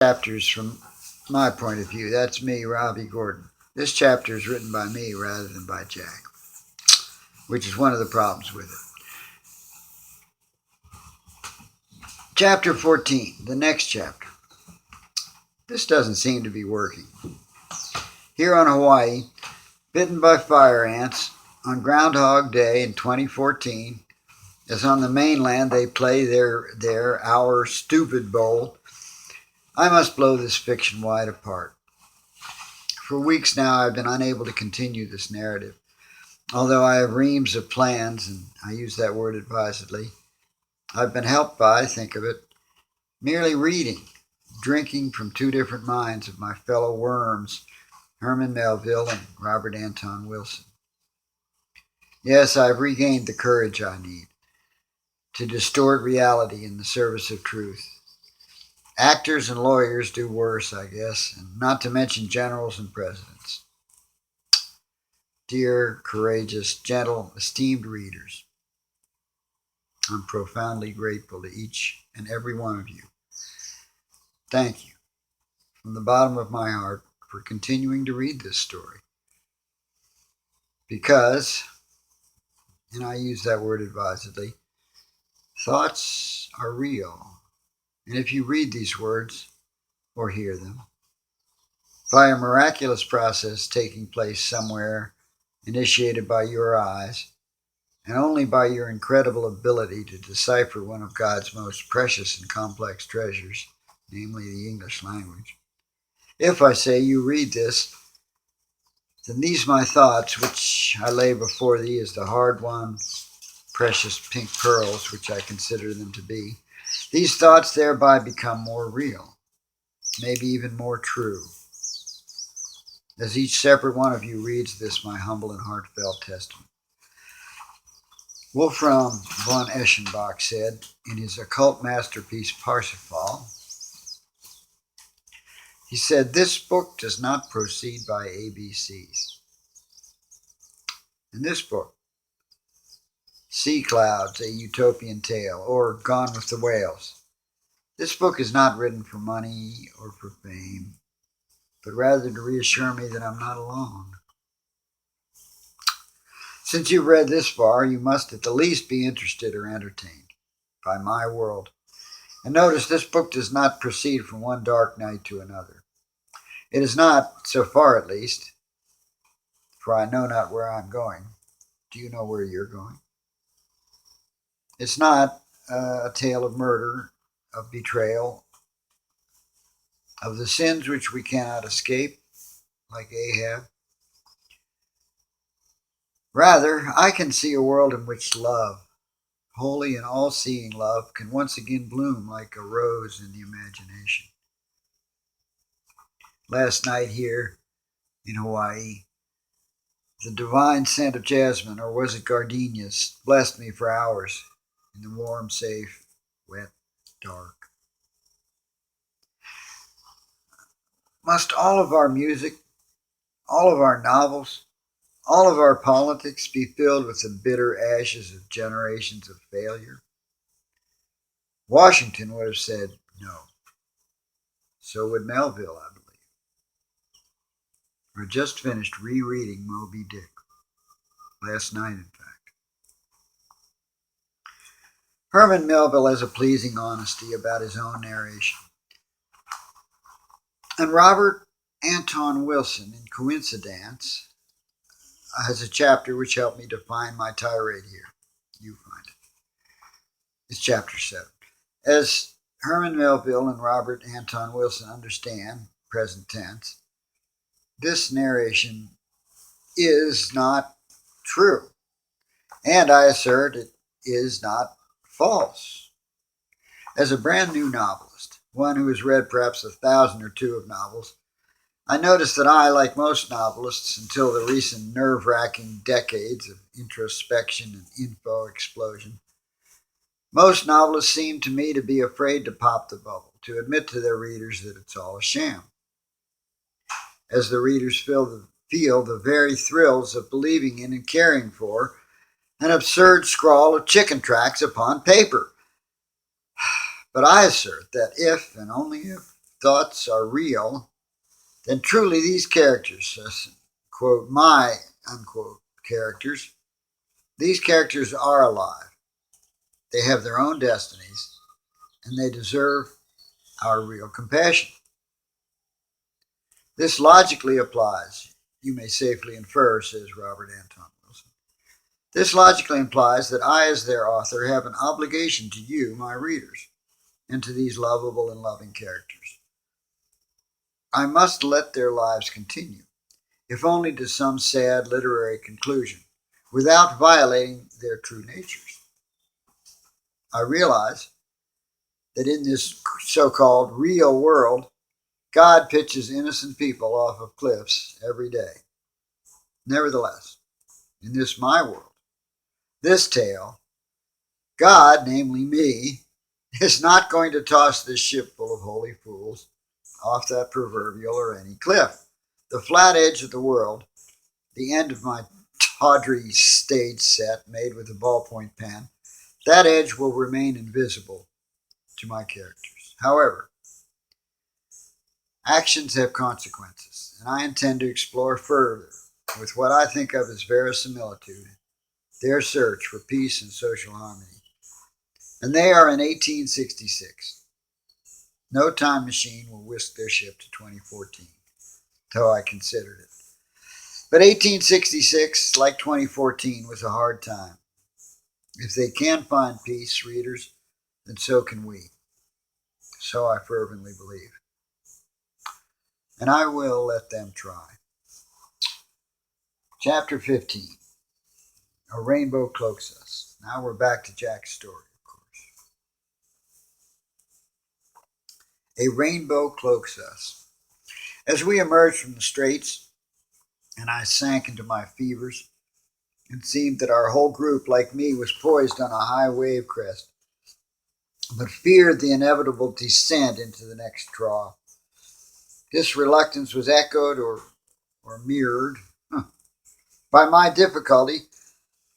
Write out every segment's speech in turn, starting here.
chapter is from my point of view. That's me, Robbie Gordon. This chapter is written by me rather than by Jack, which is one of the problems with it. Chapter 14, the next chapter. This doesn't seem to be working. Here on Hawaii, bitten by fire ants, on Groundhog Day in 2014, as on the mainland they play our stupid bowl, I must blow this fiction wide apart. For weeks now I've been unable to continue this narrative, although I have reams of plans, and I use that word advisedly. I've been helped by, think of it, merely reading, drinking from two different minds of my fellow worms, Herman Melville and Robert Anton Wilson. Yes, I've regained the courage I need to distort reality in the service of truth. Actors and lawyers do worse, I guess, and not to mention generals and presidents. Dear, courageous, gentle, esteemed readers, I'm profoundly grateful to each and every one of you. Thank you, from the bottom of my heart, for continuing to read this story. Because, and I use that word advisedly, thoughts are real. And if you read these words, or hear them, by a miraculous process taking place somewhere, initiated by your eyes, and only by your incredible ability to decipher one of God's most precious and complex treasures, namely the English language. If I say you read this, then these my thoughts, which I lay before thee as the hard-won, precious pink pearls, which I consider them to be, these thoughts thereby become more real, maybe even more true, as each separate one of you reads this, my humble and heartfelt testament. Wolfram von Eschenbach said in his occult masterpiece Parsifal, he said, this book does not proceed by ABCs. In this book, Sea Clouds, A Utopian Tale, or Gone with the Whales, this book is not written for money or for fame, but rather to reassure me that I'm not alone. Since you've read this far, you must at the least be interested or entertained by my world. And notice this book does not proceed from one dark night to another. It is not, so far at least, for I know not where I'm going. Do you know where you're going? It's not a tale of murder, of betrayal, of the sins which we cannot escape, like Ahab. Rather, I can see a world in which love, holy and all-seeing love, can once again bloom like a rose in the imagination. Last night here in Hawaii, the divine scent of jasmine, or was it gardenias, blessed me for hours in the warm, safe, wet, dark. Must all of our music, all of our novels, all of our politics be filled with the bitter ashes of generations of failure? Washington would have said no. So would Melville, I believe. I just finished rereading Moby Dick. Last night, in fact. Herman Melville has a pleasing honesty about his own narration. And Robert Anton Wilson, in Coincidence, has a chapter which helped me define my tirade here. You find it. It's chapter 7. As Herman Melville and Robert Anton Wilson understand, present tense, this narration is not true. And I assert it is not false. As a brand new novelist, one who has read perhaps 1,000 or 2 of novels, I noticed that I, like most novelists until the recent nerve-wracking decades of introspection and info explosion, most novelists seem to me to be afraid to pop the bubble, to admit to their readers that it's all a sham. As the readers feel the very thrills of believing in and caring for an absurd scrawl of chicken tracks upon paper. But I assert that if, and only if, thoughts are real, then truly these characters, quote, my, unquote, characters, these characters are alive. They have their own destinies, and they deserve our real compassion. This logically applies, you may safely infer, says Robert Anton Wilson. This logically implies that I, as their author, have an obligation to you, my readers, and to these lovable and loving characters. I must let their lives continue, if only to some sad literary conclusion, without violating their true natures. I realize that in this so-called real world, God pitches innocent people off of cliffs every day. Nevertheless, in this my world, this tale, God, namely me, is not going to toss this ship full of holy fools off that proverbial or any cliff. The flat edge of the world, the end of my tawdry stage set made with a ballpoint pen, that edge will remain invisible to my characters. However, actions have consequences, and I intend to explore further, with what I think of as verisimilitude, their search for peace and social harmony. And they are in 1866. No time machine will whisk their ship to 2014, though I considered it. But 1866, like 2014, was a hard time. If they can find peace, readers, then so can we. So I fervently believe. And I will let them try. Chapter 15. A Rainbow Cloaks Us. Now we're back to Jack's story, of course. A rainbow cloaks us. As we emerged from the straits, and I sank into my fevers, it seemed that our whole group, like me, was poised on a high wave crest, but feared the inevitable descent into the next trough. This reluctance was echoed or mirrored by my difficulty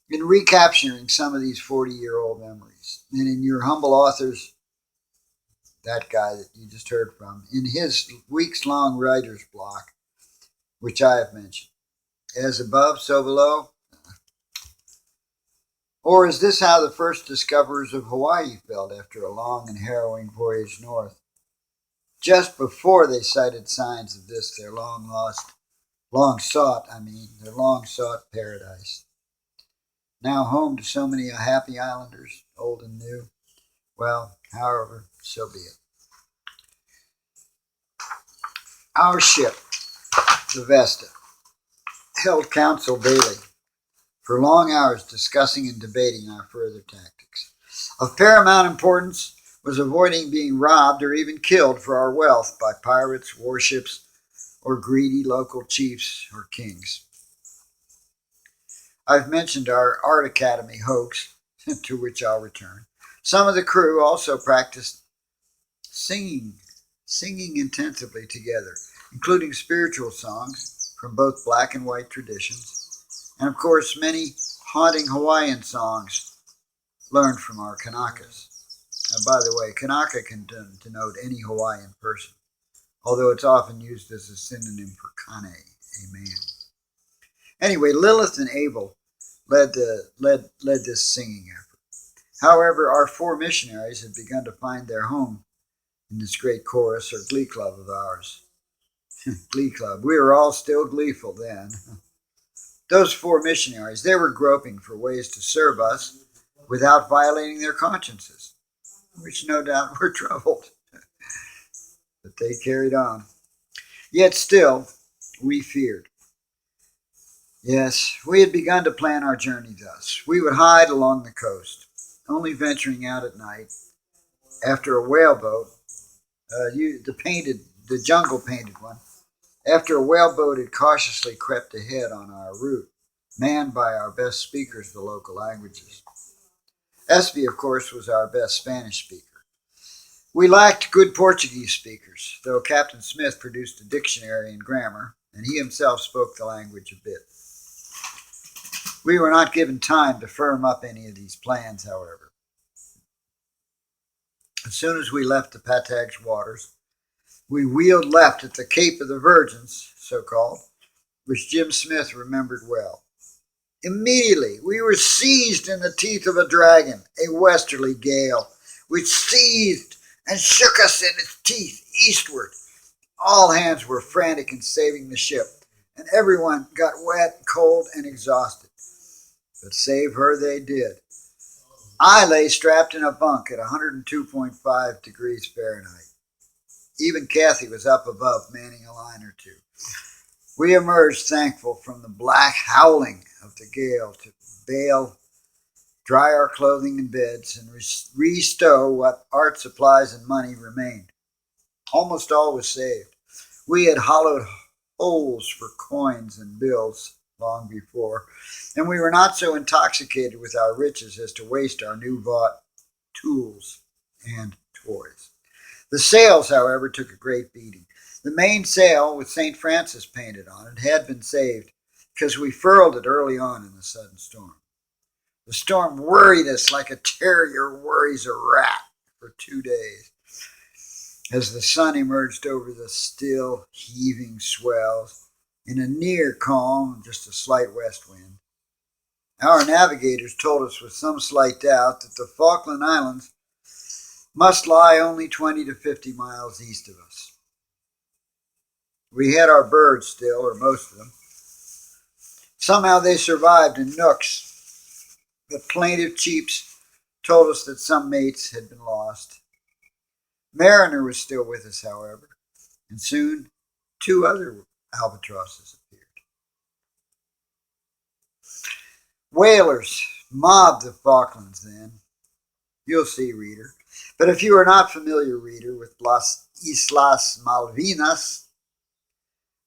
in recapturing some of these 40-year-old memories. And in your humble author's, that guy that you just heard from, in his weeks-long writer's block, which I have mentioned. As above, so below. Or is this how the first discoverers of Hawaii felt after a long and harrowing voyage north? Just before they sighted signs of this, their long-sought paradise. Now home to so many happy islanders, old and new. Well, however, so be it. Our ship, the Vesta, held council daily for long hours discussing and debating our further tactics. Of paramount importance was avoiding being robbed or even killed for our wealth by pirates, warships, or greedy local chiefs or kings. I've mentioned our Art Academy hoax, to which I'll return. Some of the crew also practiced singing intensively together, including spiritual songs from both black and white traditions, and of course many haunting Hawaiian songs learned from our Kanakas. By the way, Kanaka can denote any Hawaiian person, although it's often used as a synonym for kane, a man. Anyway, Lilith and Abel led this singing effort. However, our four missionaries had begun to find their home in this great chorus or glee club of ours. Glee club. We were all still gleeful then. Those four missionaries, they were groping for ways to serve us without violating their consciences, which no doubt were troubled. But they carried on. Yet still, we feared. Yes, we had begun to plan our journey thus. We would hide along the coast, only venturing out at night after a whaleboat, the jungle-painted one, after a whaleboat had cautiously crept ahead on our route, manned by our best speakers of the local languages. Espy, of course, was our best Spanish speaker. We lacked good Portuguese speakers, though Captain Smith produced a dictionary and grammar, and he himself spoke the language a bit. We were not given time to firm up any of these plans, however. As soon as we left the Patag's waters, We wheeled left at the Cape of the Virgins, so-called, which Jim Smith remembered well. Immediately, we were seized in the teeth of a dragon, a westerly gale, which seethed and shook us in its teeth eastward. All hands were frantic in saving the ship, and everyone got wet, cold, and exhausted. But save her they did. I lay strapped in a bunk at 102.5 degrees Fahrenheit. Even Kathy was up above, manning a line or two. We emerged thankful from the black howling of the gale to bale, dry our clothing and beds, and restow what art supplies and money remained. Almost all was saved. We had hollowed holes for coins and bills long before, and we were not so intoxicated with our riches as to waste our new bought tools and toys. The sails, however, took a great beating. The mainsail with St. Francis painted on it had been saved because we furled it early on in the sudden storm. The storm worried us like a terrier worries a rat for 2 days. As the sun emerged over the still, heaving swells in a near calm, just a slight west wind, our navigators told us with some slight doubt that the Falkland Islands must lie only 20 to 50 miles east of us. We had our birds still, or most of them. Somehow they survived in nooks, but plaintive cheeps told us that some mates had been lost. Mariner was still with us, however, and soon 2 other albatrosses appeared. Whalers mobbed the Falklands then. You'll see, reader. But if you are not familiar, reader, with Las Islas Malvinas,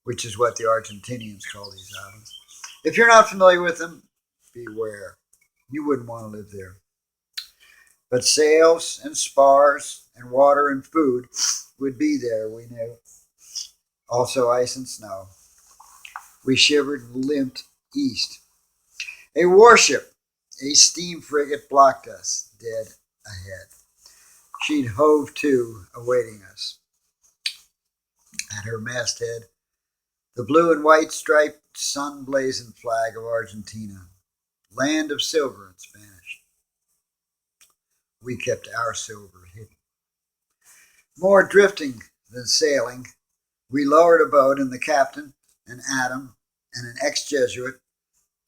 which is what the Argentinians call these islands, if you're not familiar with them, beware. You wouldn't want to live there. But sails and spars and water and food would be there, we knew. Also ice and snow. We shivered and limped east. A warship, a steam frigate, blocked us, dead ahead. She'd hove to, awaiting us. At her masthead, the blue and white striped sun-blazoned flag of Argentina, land of silver in Spanish. We kept our silver hidden. More drifting than sailing, we lowered a boat, and the captain, and Adam, and an ex-Jesuit,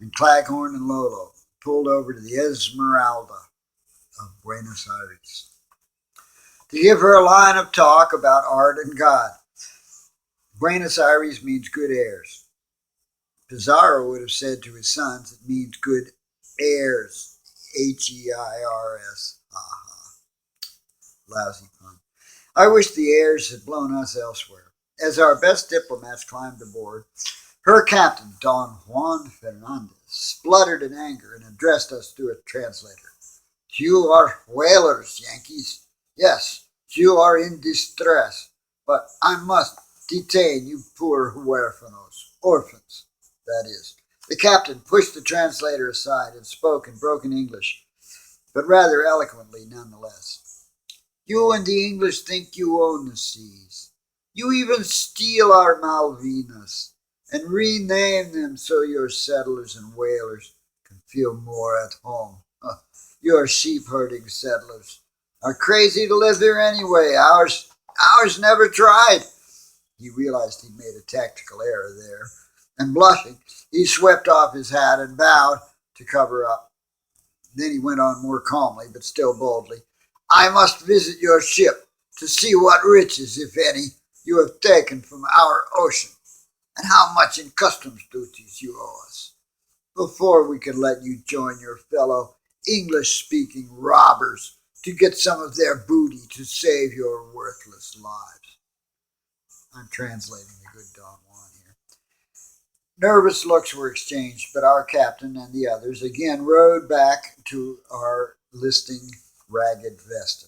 and Claghorn and Lolo pulled over to the Esmeralda of Buenos Aires to give her a line of talk about art and God. Buenos Aires means good airs. Pizarro would have said to his sons, it means good heirs. Heirs. Aha. Lousy pun. I wish the heirs had blown us elsewhere. As our best diplomats climbed aboard, her captain, Don Juan Fernandez, spluttered in anger and addressed us through a translator. You are whalers, Yankees. Yes, you are in distress, but I must detain you poor huérfanos, orphans, that is. The captain pushed the translator aside and spoke in broken English, but rather eloquently nonetheless. You and the English think you own the seas. You even steal our Malvinas and rename them so your settlers and whalers can feel more at home. Your sheep-herding settlers are crazy to live here anyway. Ours never tried. He realized he'd made a tactical error there, and blushing, he swept off his hat and bowed to cover up. Then he went on more calmly, but still boldly. I must visit your ship to see what riches, if any, you have taken from our ocean, and how much in customs duties you owe us, before we can let you join your fellow English-speaking robbers to get some of their booty to save your worthless lives. I'm translating the good Don Juan here. Nervous looks were exchanged, but our captain and the others again rowed back to our listing ragged Vesta.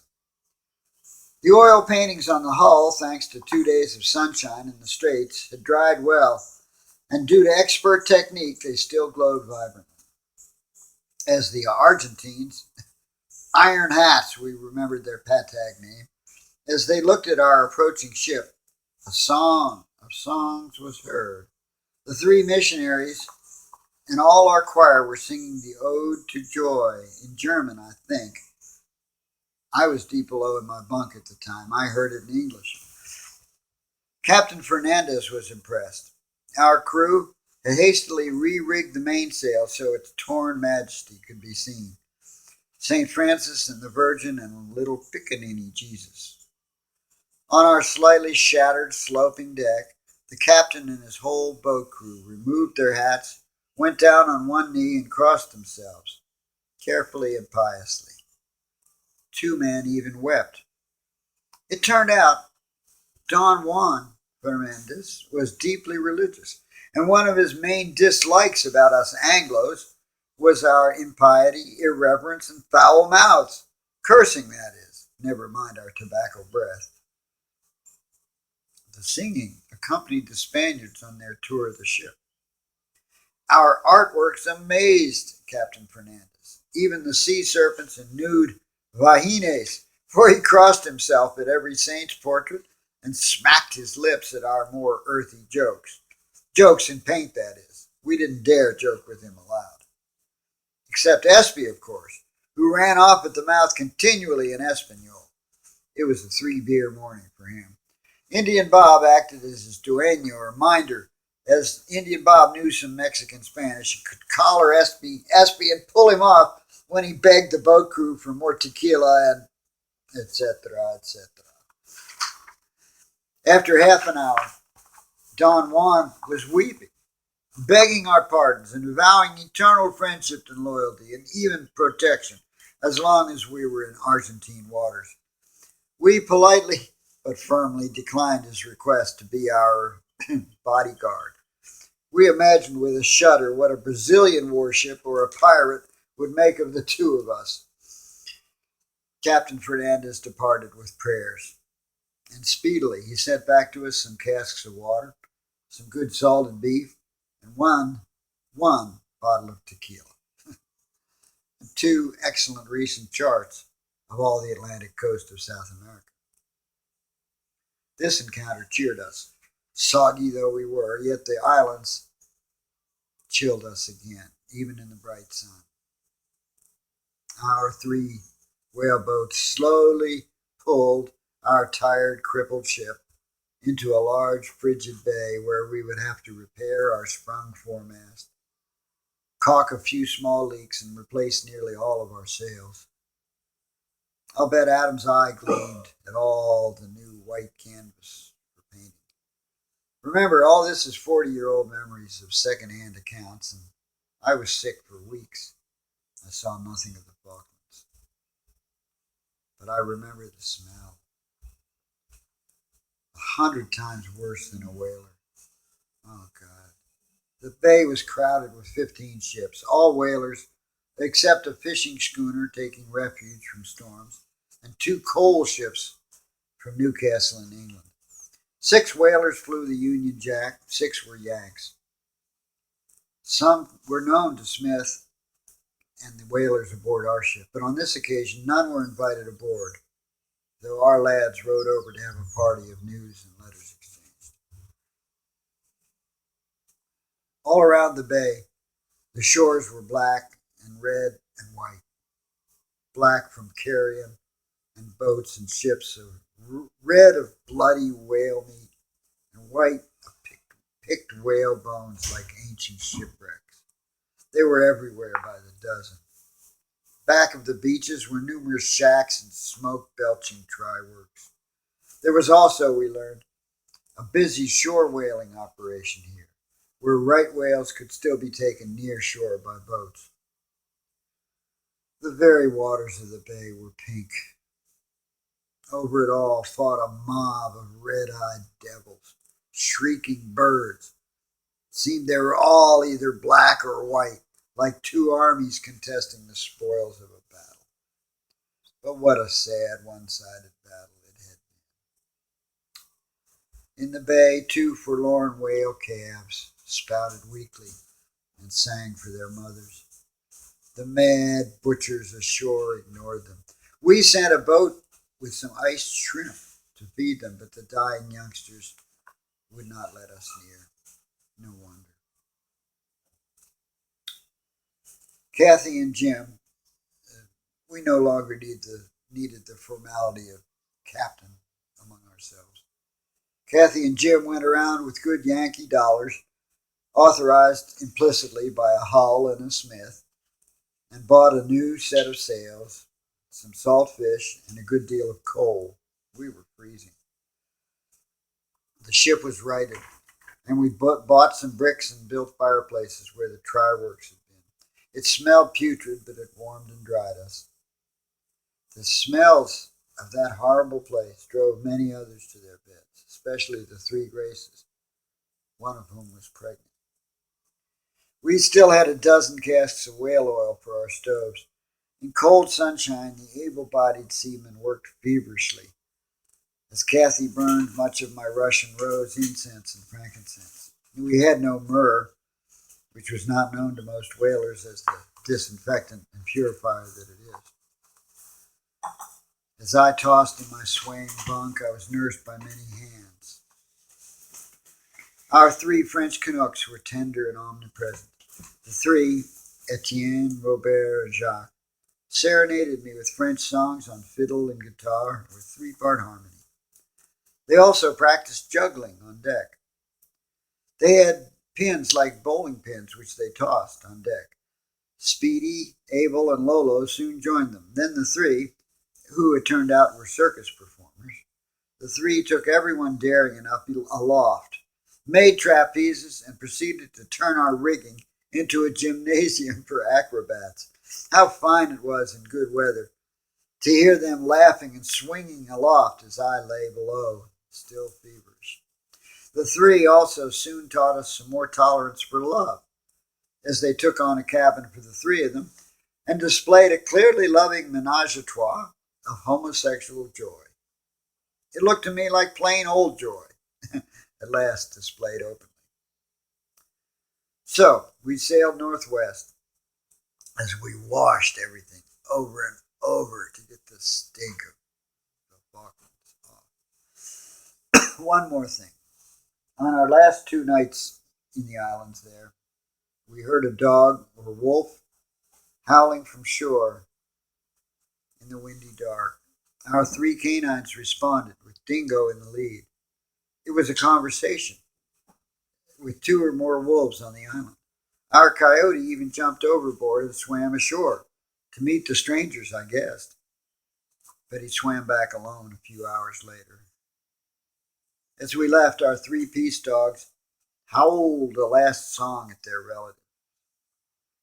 The oil paintings on the hull, thanks to 2 days of sunshine in the Straits, had dried well, and due to expert technique, they still glowed vibrantly. As the Argentines, Iron Hats, we remembered their patag name, as they looked at our approaching ship, A song of songs was heard. The three missionaries and all our choir were singing the Ode to Joy in German, I think. I was deep below in my bunk at the time. I heard it in English. Captain Fernandez was impressed. Our crew had hastily re-rigged the mainsail so its torn majesty could be seen. St. Francis and the Virgin and little pickaninny Jesus. On our slightly shattered, sloping deck, the captain and his whole boat crew removed their hats, went down on one knee, and crossed themselves, carefully and piously. Two men even wept. It turned out Don Juan Fernandez was deeply religious, and one of his main dislikes about us Anglos was our impiety, irreverence, and foul mouths. Cursing, that is, never mind our tobacco breath. The singing accompanied the Spaniards on their tour of the ship. Our artworks amazed Captain Fernandez, even the sea serpents and nude vagines, for he crossed himself at every saint's portrait and smacked his lips at our more earthy jokes. Jokes in paint, that is. We didn't dare joke with him aloud. Except Espy, of course, who ran off at the mouth continually in Espanol. It was a 3-beer morning for him. Indian Bob acted as his dueño or minder. As Indian Bob knew some Mexican Spanish, he could collar Espy and pull him off when he begged the boat crew for more tequila and etc., etc. After half an hour, Don Juan was weeping, begging our pardons and vowing eternal friendship and loyalty and even protection as long as we were in Argentine waters. We politely but firmly declined his request to be our bodyguard. We imagined with a shudder what a Brazilian warship or a pirate would make of the two of us. Captain Fernandez departed with prayers, and speedily he sent back to us some casks of water, some good salted beef, and one bottle of tequila, and 2 excellent recent charts of all the Atlantic coast of South America. This encounter cheered us, soggy though we were, yet the islands chilled us again, even in the bright sun. Our 3 whaleboats slowly pulled our tired, crippled ship into a large, frigid bay where we would have to repair our sprung foremast, caulk a few small leaks, and replace nearly all of our sails. I'll bet Adam's eye gleamed at all the new white canvas for painting. Remember, all this is 40-year-old memories of second-hand accounts, and I was sick for weeks. I saw nothing of the Falklands. But I remember the smell. 100 times worse than a whaler. Oh, God. The bay was crowded with 15 ships, all whalers, except a fishing schooner taking refuge from storms, and 2 coal ships from Newcastle in England. 6 whalers flew the Union Jack, 6 were Yanks. Some were known to Smith and the whalers aboard our ship, but on this occasion none were invited aboard, though our lads rowed over to have a party of news and letters exchanged. All around the bay, the shores were black and red and white. Black from carrion and boats and ships, of red of bloody whale meat, and white of picked whale bones like ancient shipwrecks. They were everywhere by the dozen. Back of the beaches were numerous shacks and smoke-belching try-works. There was also, we learned, a busy shore whaling operation here, where right whales could still be taken near shore by boats. The very waters of the bay were pink. Over it all fought a mob of red-eyed devils, shrieking birds. It seemed they were all either black or white, like 2 armies contesting the spoils of a battle. But what a sad, one-sided battle it had been. In the bay, 2 forlorn whale calves spouted weakly and sang for their mothers. The mad butchers ashore ignored them. We sent a boat with some iced shrimp to feed them, but the dying youngsters would not let us near. No wonder. Kathy and Jim, we no longer needed the formality of captain among ourselves. Kathy and Jim went around with good Yankee dollars, authorized implicitly by a Hull and a Smith, and bought a new set of sails, some salt fish, and a good deal of coal. We were freezing. The ship was righted, and we bought some bricks and built fireplaces where the try-works had been. It smelled putrid, but it warmed and dried us. The smells of that horrible place drove many others to their beds, especially the three Graces, one of whom was pregnant. We still had a dozen casks of whale oil for our stoves. In cold sunshine, the able-bodied seamen worked feverishly, as Kathy burned much of my Russian rose incense and frankincense. We had no myrrh, which was not known to most whalers as the disinfectant and purifier that it is. As I tossed in my swaying bunk, I was nursed by many hands. Our three French Canucks were tender and omnipresent. The three, Etienne, Robert, and Jacques, serenaded me with French songs on fiddle and guitar with three-part harmony. They also practiced juggling on deck. They had pins like bowling pins, which they tossed on deck. Speedy, Abel, and Lolo soon joined them. Then the three, who it turned out were circus performers, the three took everyone daring enough aloft, made trapezes, and proceeded to turn our rigging into a gymnasium for acrobats. How fine it was in good weather to hear them laughing and swinging aloft as I lay below, still feverish. The three also soon taught us some more tolerance for love, as they took on a cabin for the three of them and displayed a clearly loving menage a trois of homosexual joy. It looked to me like plain old joy, at last displayed openly. So we sailed northwest as we washed everything over and over to get the stink of the Falklands off. One more thing. On our last 2 nights in the islands there, we heard a dog or wolf howling from shore in the windy dark. Our 3 canines responded, with Dingo in the lead. It was a conversation with 2 or more wolves on the island. Our coyote even jumped overboard and swam ashore to meet the strangers, I guessed. But he swam back alone a few hours later. As we left, our 3 peace dogs howled a last song at their relative,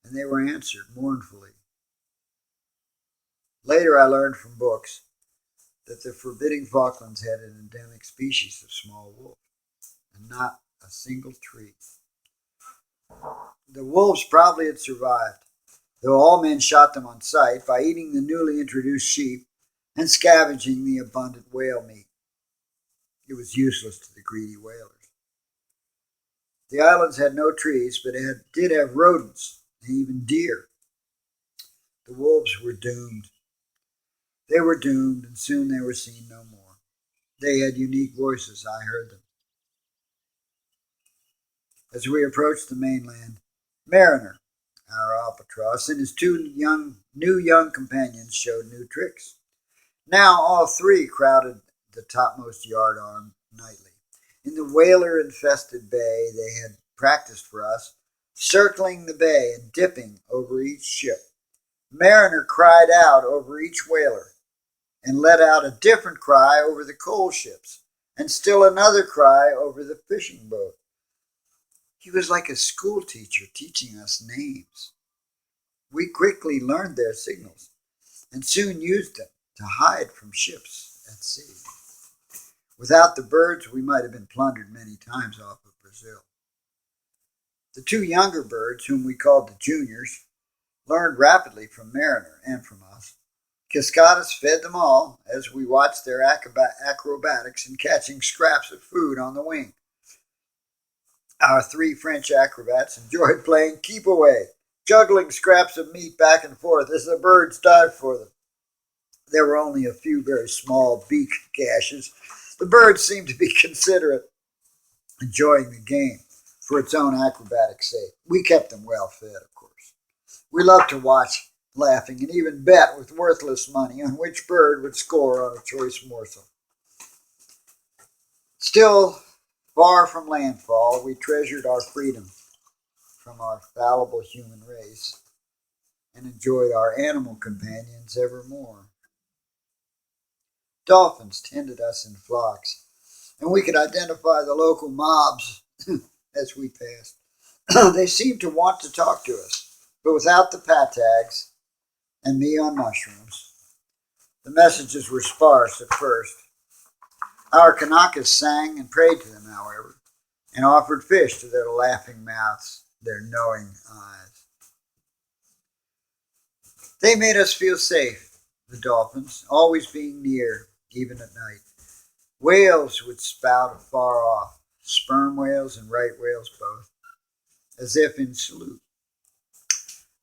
and they were answered mournfully. Later, I learned from books that the forbidding Falklands had an endemic species of small wolf, and not a single tree. The wolves probably had survived, though all men shot them on sight, by eating the newly introduced sheep and scavenging the abundant whale meat. It was useless to the greedy whalers. The islands had no trees, but did have rodents and even deer. The wolves were doomed. They were doomed, and soon they were seen no more. They had unique voices. I heard them. As we approached the mainland, Mariner, our albatross, and his 2 new young companions showed new tricks. Now all 3 crowded the topmost yard arm nightly. In the whaler-infested bay, they had practiced for us, circling the bay and dipping over each ship. Mariner cried out over each whaler, and let out a different cry over the coal ships, and still another cry over the fishing boat. He was like a school teacher teaching us names. We quickly learned their signals, and soon used them to hide from ships at sea. Without the birds, we might have been plundered many times off of Brazil. The 2 younger birds, whom we called the juniors, learned rapidly from Mariner and from us. Cascadas fed them all as we watched their acrobatics in catching scraps of food on the wing. Our 3 French acrobats enjoyed playing keep away, juggling scraps of meat back and forth as the birds dived for them. There were only a few very small beak gashes. The birds seemed to be considerate. enjoying the game for its own acrobatic sake. We kept them well fed, of course. We loved to watch, laughing, and even bet with worthless money on which bird would score on a choice morsel. Still, far from landfall, we treasured our freedom from our fallible human race and enjoyed our animal companions evermore. Dolphins tended us in flocks, and we could identify the local mobs as we passed. They seemed to want to talk to us, but without the pat tags and me on mushrooms. The messages were sparse at first. Our Kanakas sang and prayed to them, however, and offered fish to their laughing mouths, their knowing eyes. They made us feel safe, the dolphins, always being near, even at night. Whales would spout afar off, sperm whales and right whales both, as if in salute.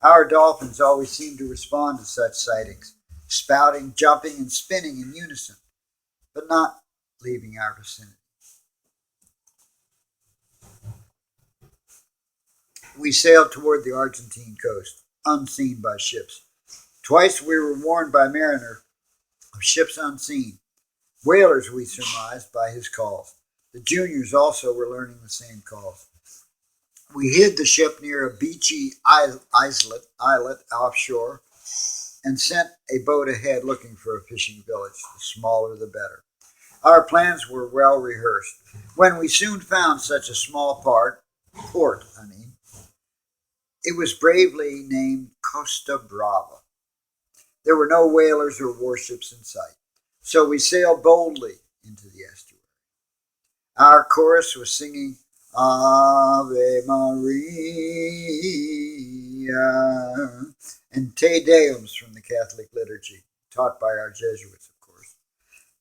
Our dolphins always seemed to respond to such sightings, spouting, jumping, and spinning in unison, but not leaving our vicinity. We sailed toward the Argentine coast, unseen by ships. Twice we were warned by Mariner of ships unseen. Whalers, we surmised, by his calls. The juniors also were learning the same calls. We hid the ship near a beachy islet offshore and sent a boat ahead looking for a fishing village. The smaller the better. Our plans were well rehearsed. When we soon found such a small port, it was bravely named Costa Brava. There were no whalers or warships in sight, so we sailed boldly into the estuary. Our chorus was singing Ave Maria and Te Deums from the Catholic liturgy, taught by our Jesuits, of course.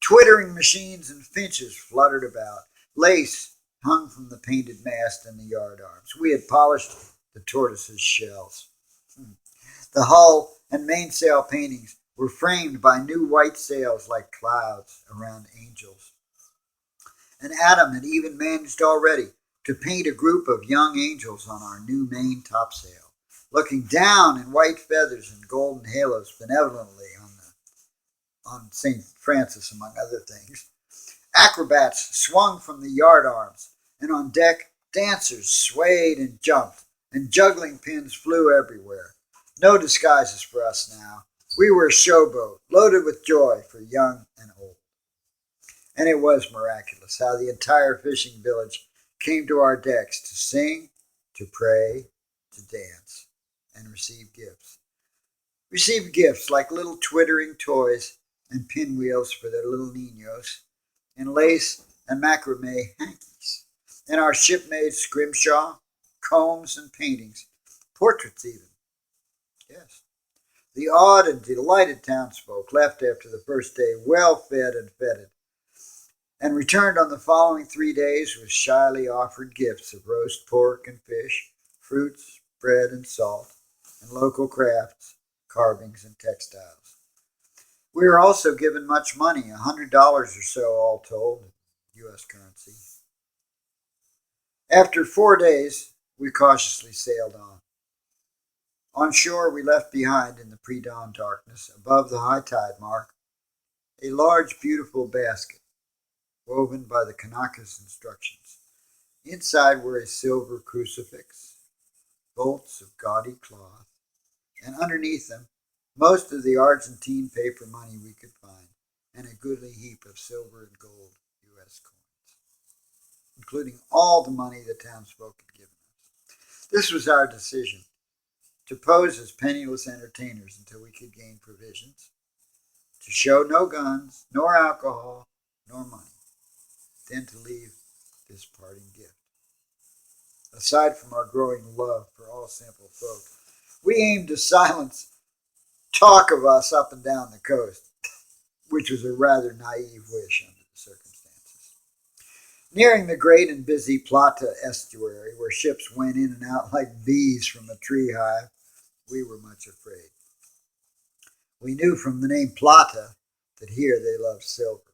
Twittering machines and finches fluttered about. Lace hung from the painted mast and the yardarms. We had polished the tortoise's shells. The hull and mainsail paintings were framed by new white sails like clouds around angels. And Adam had even managed already to paint a group of young angels on our new main topsail, looking down in white feathers and golden halos benevolently on St. Francis, among other things. Acrobats swung from the yardarms, and on deck dancers swayed and jumped, and juggling pins flew everywhere. No disguises for us now. We were a showboat, loaded with joy for young and old. And it was miraculous how the entire fishing village came to our decks to sing, to pray, to dance, and receive gifts. Receive gifts like little twittering toys and pinwheels for their little niños, and lace and macrame hankies, and our shipmade scrimshaw, combs and paintings, portraits even. Yes. The awed and delighted townsfolk left after the first day well fed and feted, and returned on the following 3 days with shyly offered gifts of roast pork and fish, fruits, bread and salt, and local crafts, carvings, and textiles. We were also given much money, $100 or so all told, U.S. currency. After 4 days, we cautiously sailed on. On shore, we left behind in the pre-dawn darkness, above the high tide mark, a large, beautiful basket, woven by the Kanaka's instructions. Inside were a silver crucifix, bolts of gaudy cloth, and underneath them, most of the Argentine paper money we could find, and a goodly heap of silver and gold U.S. coins, including all the money the townsfolk had given us. This was our decision, to pose as penniless entertainers until we could gain provisions, to show no guns, nor alcohol, nor money, then to leave this parting gift. Aside from our growing love for all simple folk, we aimed to silence talk of us up and down the coast, which was a rather naive wish under the circumstances. Nearing the great and busy Plata estuary, where ships went in and out like bees from a tree hive, we were much afraid. We knew from the name Plata that here they loved silver.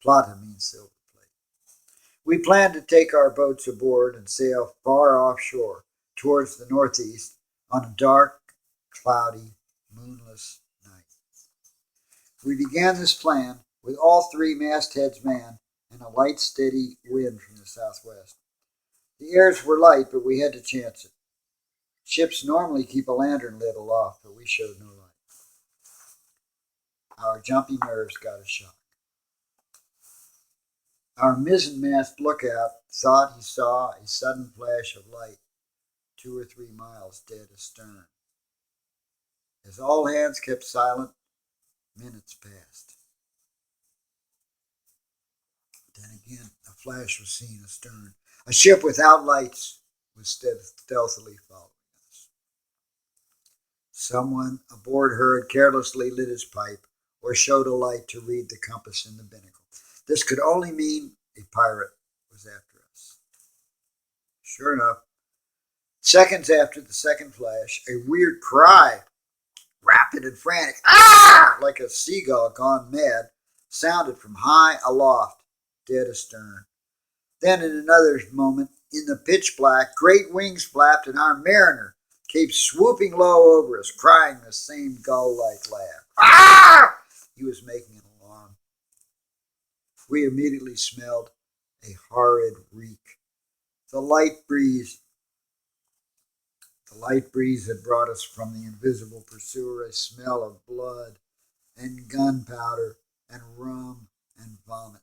Plata means silver plate. We planned to take our boats aboard and sail far offshore towards the northeast on a dark, cloudy, moonless night. We began this plan with all three mastheads manned and a light, steady wind from the southwest. The airs were light, but we had to chance it. Ships normally keep a lantern lit aloft, but we showed no light. Our jumpy nerves got a shock. Our mizzenmast lookout thought he saw a sudden flash of light 2 or 3 miles dead astern. As all hands kept silent, minutes passed. Then again, a flash was seen astern. A ship without lights was stealthily following us. Someone aboard her had carelessly lit his pipe or showed a light to read the compass in the binnacle. This could only mean a pirate was after us. Sure enough, seconds after the second flash, a weird cry, rapid and frantic, ah! Like a seagull gone mad, sounded from high aloft, dead astern. Then in another moment, in the pitch black, great wings flapped and our mariner came swooping low over us, crying the same gull-like laugh. Ah! He was making an alarm. We immediately smelled a horrid reek. The light breeze had brought us from the invisible pursuer a smell of blood and gunpowder and rum and vomit.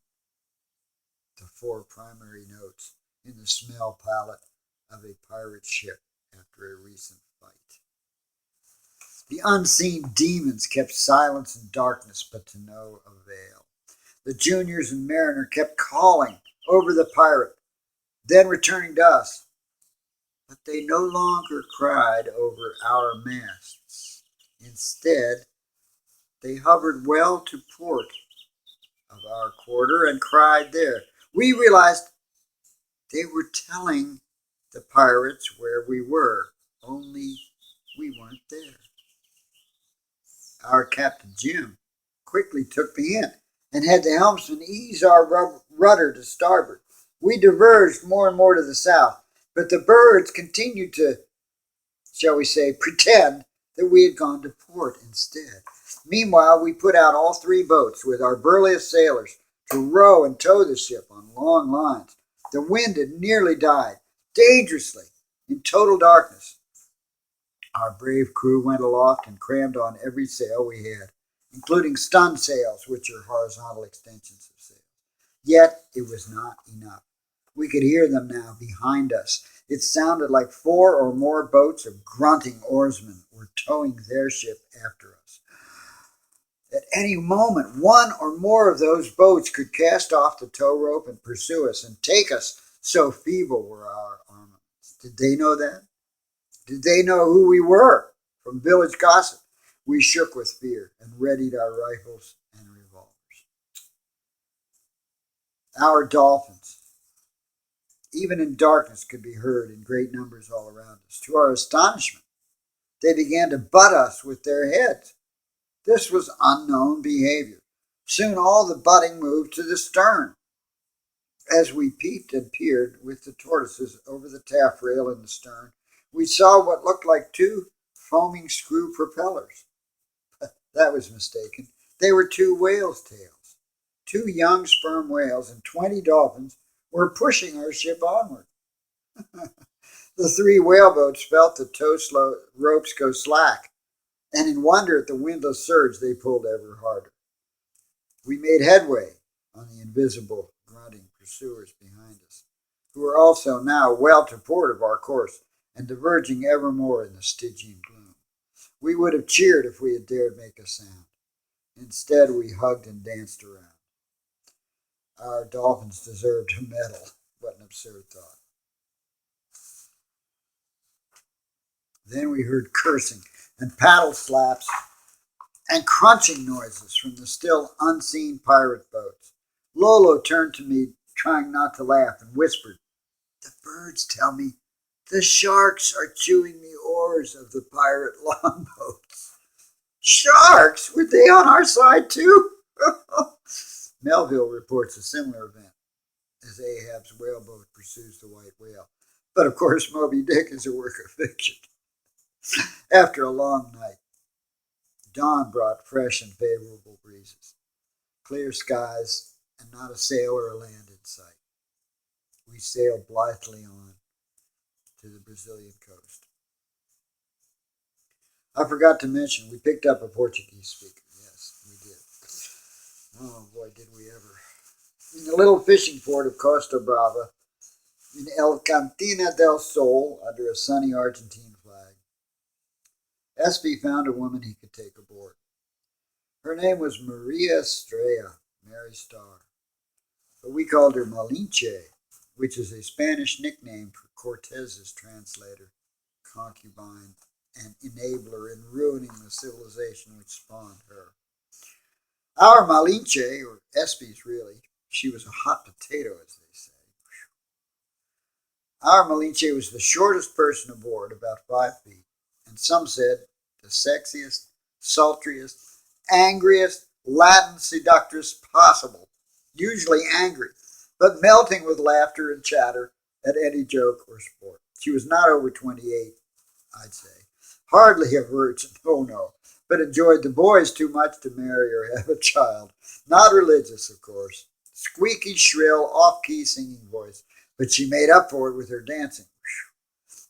The 4 primary notes in the smell palette of a pirate ship after a recent fight. The unseen demons kept silence and darkness, but to no avail. The juniors and mariner kept calling over the pirate, then returning to us. But they no longer cried over our masts. Instead, they hovered well to port of our quarter and cried there. We realized they were telling the pirates where we were, only we weren't there. Our Captain Jim quickly took the hint and had the helmsman ease our rudder to starboard. We diverged more and more to the south, but the birds continued to, shall we say, pretend that we had gone to port instead. Meanwhile, we put out all 3 boats with our burliest sailors to row and tow the ship on long lines. The wind had nearly died, dangerously, in total darkness. Our brave crew went aloft and crammed on every sail we had, including stun sails, which are horizontal extensions of sails. Yet it was not enough. We could hear them now behind us. It sounded like 4 or more boats of grunting oarsmen were towing their ship after us. At any moment, 1 or more of those boats could cast off the tow rope and pursue us and take us, so feeble were our armaments. Did they know that? Did they know who we were? From village gossip, we shook with fear and readied our rifles and revolvers. Our dolphins, even in darkness, could be heard in great numbers all around us. To our astonishment, they began to butt us with their heads. This was unknown behavior. Soon all the butting moved to the stern. As we peeped and peered with the tortoises over the taffrail in the stern, we saw what looked like 2 foaming screw propellers. That was mistaken. They were 2 whales' tails. 2 young sperm whales and 20 dolphins were pushing our ship onward. The 3 whaleboats felt the tow ropes go slack, and in wonder at the windless surge, they pulled ever harder. We made headway on the invisible, grunting pursuers behind us, who were also now well to port of our course and diverging ever more in the Stygian gloom. We would have cheered if we had dared make a sound. Instead, we hugged and danced around. Our dolphins deserved a medal. What an absurd thought. Then we heard cursing and paddle slaps and crunching noises from the still unseen pirate boats. Lolo turned to me, trying not to laugh, and whispered, "The birds tell me the sharks are chewing the oars of the pirate longboats." Sharks? Were they on our side too? Melville reports a similar event as Ahab's whaleboat pursues the white whale. But of course, Moby Dick is a work of fiction. After a long night, dawn brought fresh and favorable breezes, clear skies, and not a sail or a land in sight. We sailed blithely on to the Brazilian coast. I forgot to mention, we picked up a Portuguese speaker. Yes, we did. Oh boy, did we ever. In the little fishing port of Costa Brava, in El Cantina del Sol, under a sunny Argentine flag, Espy found a woman he could take aboard. Her name was Maria Estrella, Mary Star, but we called her Malinche, which is a Spanish nickname for Cortez's translator, concubine, and enabler in ruining the civilization which spawned her. Our Malinche, or Espy's really, she was a hot potato, as they say. Our Malinche was the shortest person aboard, about 5 feet, and some said the sexiest, sultriest, angriest Latin seductress possible, usually angry, but melting with laughter and chatter at any joke or sport. She was not over 28, I'd say. Hardly a virgin, oh no, but enjoyed the boys too much to marry or have a child. Not religious, of course. Squeaky, shrill, off-key singing voice, but she made up for it with her dancing.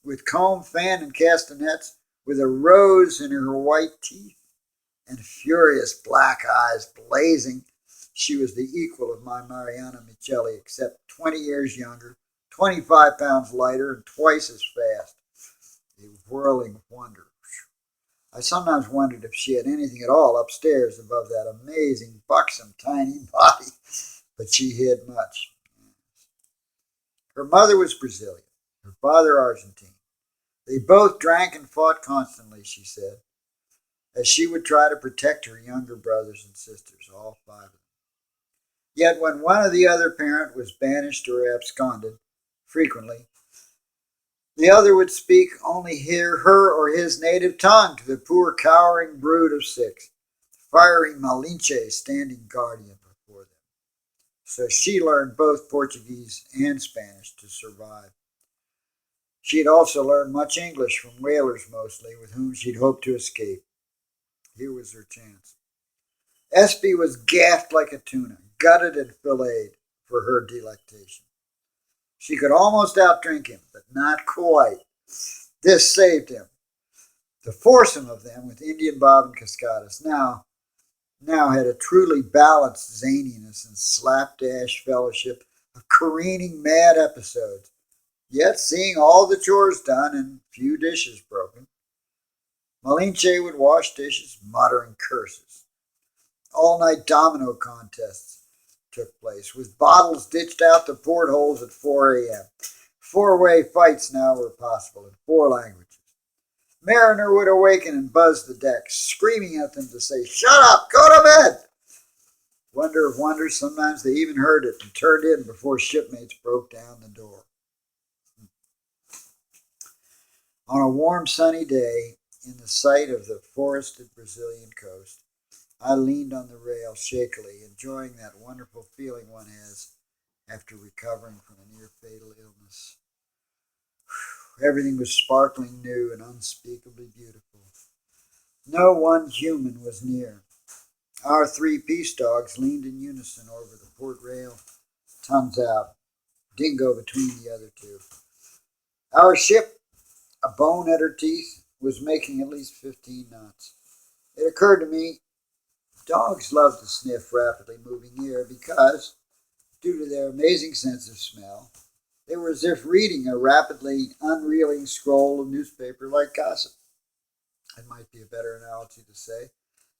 With comb, fan, and castanets, with a rose in her white teeth, and furious black eyes blazing, she was the equal of my Mariana Micheli, except 20 years younger, 25 pounds lighter, and twice as fast. A whirling wonder. I sometimes wondered if she had anything at all upstairs above that amazing, buxom, tiny body, but she hid much. Her mother was Brazilian, her father Argentine. They both drank and fought constantly, she said, as she would try to protect her younger brothers and sisters, all 5 of them. Yet when one or the other parent was banished or absconded, frequently, the other would speak only her or his native tongue to the poor cowering brood of 6, fiery Malinche standing guardian before them. So she learned both Portuguese and Spanish to survive. She had also learned much English from whalers mostly, with whom she'd hoped to escape. Here was her chance. Espy was gaffed like a tuna, gutted and filleted for her delectation. She could almost outdrink him, but not quite. This saved him. The foursome of them, with Indian Bob and Cascadas, now had a truly balanced zaniness and slapdash fellowship of careening mad episodes, yet seeing all the chores done and few dishes broken. Malinche would wash dishes, muttering curses. All-night domino contests took place, with bottles ditched out the portholes at 4 a.m. 4-way fights now were possible in 4 languages. Mariner would awaken and buzz the deck, screaming at them to say, "Shut up! Go to bed!" Wonder of wonders, sometimes they even heard it and turned in before shipmates broke down the door. On a warm, sunny day, in the sight of the forested Brazilian coast, I leaned on the rail shakily, enjoying that wonderful feeling one has after recovering from a near-fatal illness. Everything was sparkling new and unspeakably beautiful. No one human was near. Our 3 peace dogs leaned in unison over the port rail, tongues out, Dingo between the other 2. Our ship, a bone at her teeth, was making at least 15 knots. It occurred to me, dogs love to sniff rapidly moving air because, due to their amazing sense of smell, they were as if reading a rapidly unreeling scroll of newspaper like gossip. It might be a better analogy to say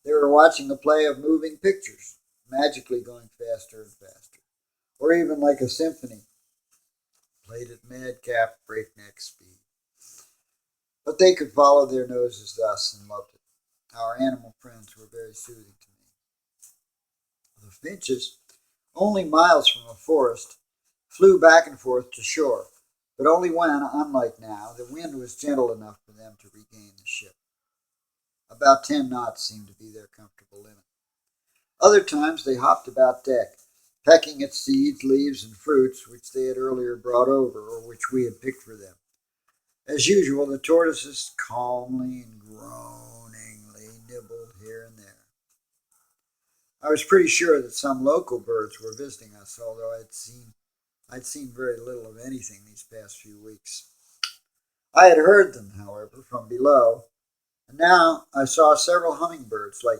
they were watching a play of moving pictures, magically going faster and faster, or even like a symphony, played at madcap breakneck speed. But they could follow their noses thus and loved it. Our animal friends were very soothing to me. The finches, only miles from a forest, flew back and forth to shore, but only when, unlike now, the wind was gentle enough for them to regain the ship. About 10 knots seemed to be their comfortable limit. Other times they hopped about deck, pecking at seeds, leaves, and fruits which they had earlier brought over or which we had picked for them. As usual, the tortoises calmly and groaningly nibbled here and there. I was pretty sure that some local birds were visiting us, although I'd seen very little of anything these past few weeks. I had heard them, however, from below, and now I saw several hummingbirds like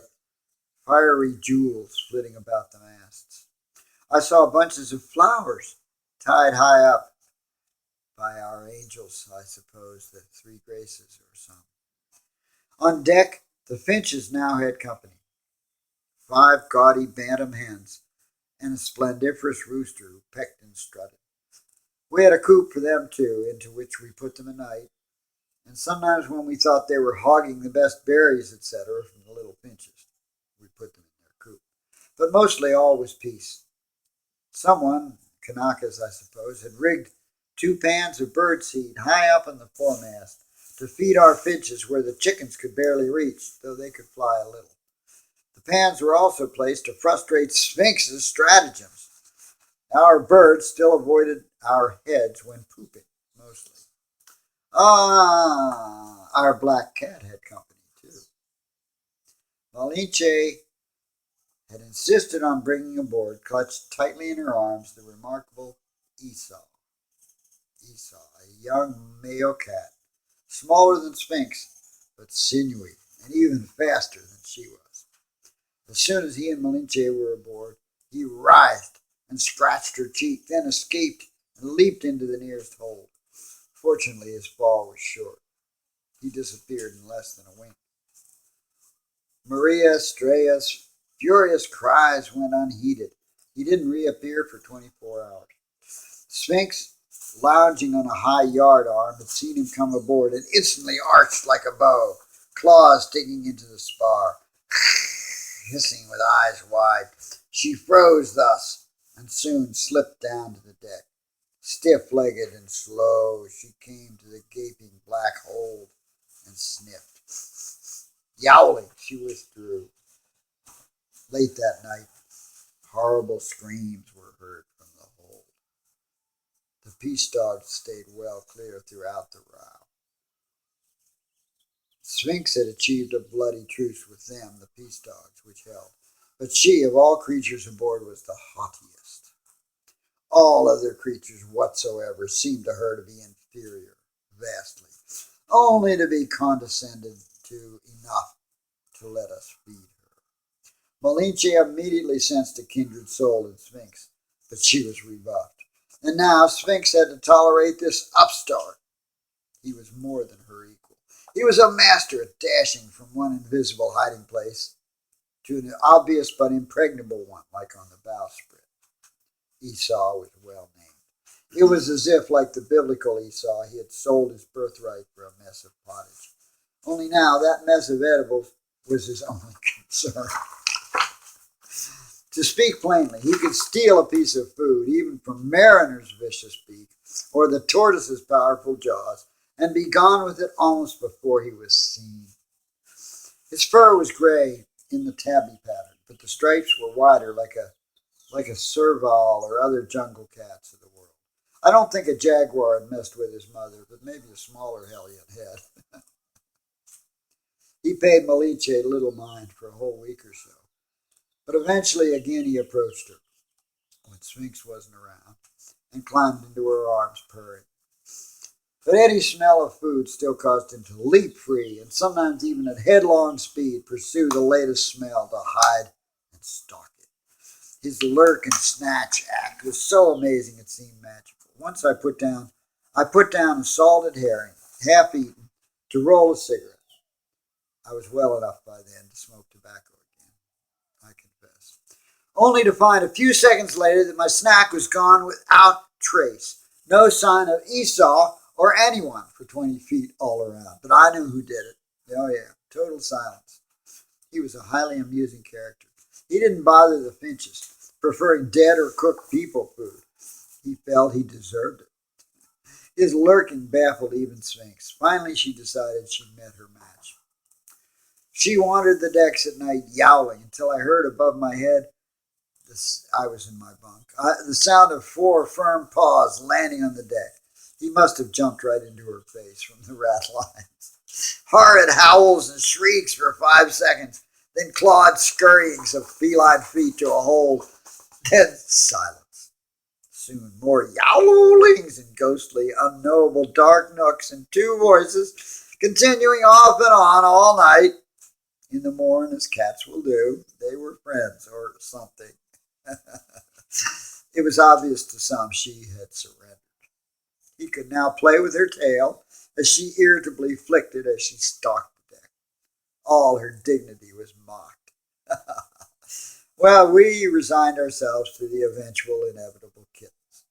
fiery jewels flitting about the masts. I saw bunches of flowers tied high up by our angels, I suppose, the three graces or some. On deck, the finches now had company. 5 gaudy bantam hens and a splendiferous rooster who pecked and strutted. We had a coop for them too, into which we put them at night, and sometimes when we thought they were hogging the best berries, etc., from the little finches, we put them in their coop. But mostly all was peace. Someone, Kanakas I suppose, had rigged 2 pans of birdseed high up on the foremast to feed our finches where the chickens could barely reach, though they could fly a little. The pans were also placed to frustrate Sphinx's stratagems. Our birds still avoided our heads when pooping, mostly. Our black cat had company, too. Malinche had insisted on bringing aboard, clutched tightly in her arms, the remarkable Esau. Esau, a young male cat, smaller than Sphinx, but sinewy and even faster than she was. As soon as he and Malinche were aboard, he writhed and scratched her cheek, then escaped and leaped into the nearest hold. Fortunately, his fall was short. He disappeared in less than a wink. Maria Estrella's furious cries went unheeded. He didn't reappear for 24 hours. Sphinx, lounging on a high yard arm, had seen him come aboard and instantly arched like a bow, claws digging into the spar. Hissing with eyes wide, she froze thus and soon slipped down to the deck. Stiff-legged and slow, she came to the gaping black hold and sniffed. Yowling, she withdrew. Late that night, horrible screams were heard from the hold. The peace dogs stayed well clear throughout the row. Sphinx had achieved a bloody truce with them, the peace dogs, which held. But she, of all creatures aboard, was the haughtiest. All other creatures whatsoever seemed to her to be inferior, vastly, only to be condescended to enough to let us feed her. Malinche immediately sensed a kindred soul in Sphinx, but she was rebuffed. And now Sphinx had to tolerate this upstart. He was more than her equal. He was a master at dashing from one invisible hiding place to an obvious but impregnable one, like on the bowsprit. Esau was well named. It was as if, like the biblical Esau, he had sold his birthright for a mess of pottage. Only now that mess of edibles was his only concern. To speak plainly, he could steal a piece of food, even from Mariner's vicious beak, or the tortoise's powerful jaws, and be gone with it almost before he was seen. His fur was gray in the tabby pattern, but the stripes were wider like a serval or other jungle cats of the world. I don't think a jaguar had messed with his mother, but maybe a smaller hellion had. He paid Malinche little mind for a whole week or so, but eventually again he approached her, when Sphinx wasn't around, and climbed into her arms purring. But any smell of food still caused him to leap free and sometimes even at headlong speed pursue the latest smell to hide and stalk it. His lurk and snatch act was so amazing it seemed magical. Once I put down a salted herring, half eaten, to roll a cigarette. I was well enough by then to smoke tobacco again, I confess. Only to find a few seconds later that my snack was gone without trace. No sign of Esau or anyone for 20 feet all around. But I knew who did it. Oh yeah, total silence. He was a highly amusing character. He didn't bother the finches, preferring dead or cooked people food. He felt he deserved it. His lurking baffled even Sphinx. Finally she decided she'd met her match. She wandered the decks at night yowling until I heard above my head I was in my bunk. The sound of 4 firm paws landing on the deck. He must have jumped right into her face from the rat lines. Horrid howls and shrieks for 5 seconds, then clawed scurryings of feline feet to a hole. Then silence. Soon more yowlings and ghostly, unknowable dark nooks and 2 voices continuing off and on all night. In the morning, as cats will do, they were friends or something. It was obvious to some she had surrendered. He could now play with her tail as she irritably flicked it as she stalked the deck. All her dignity was mocked. Well, we resigned ourselves to the eventual inevitable kittens.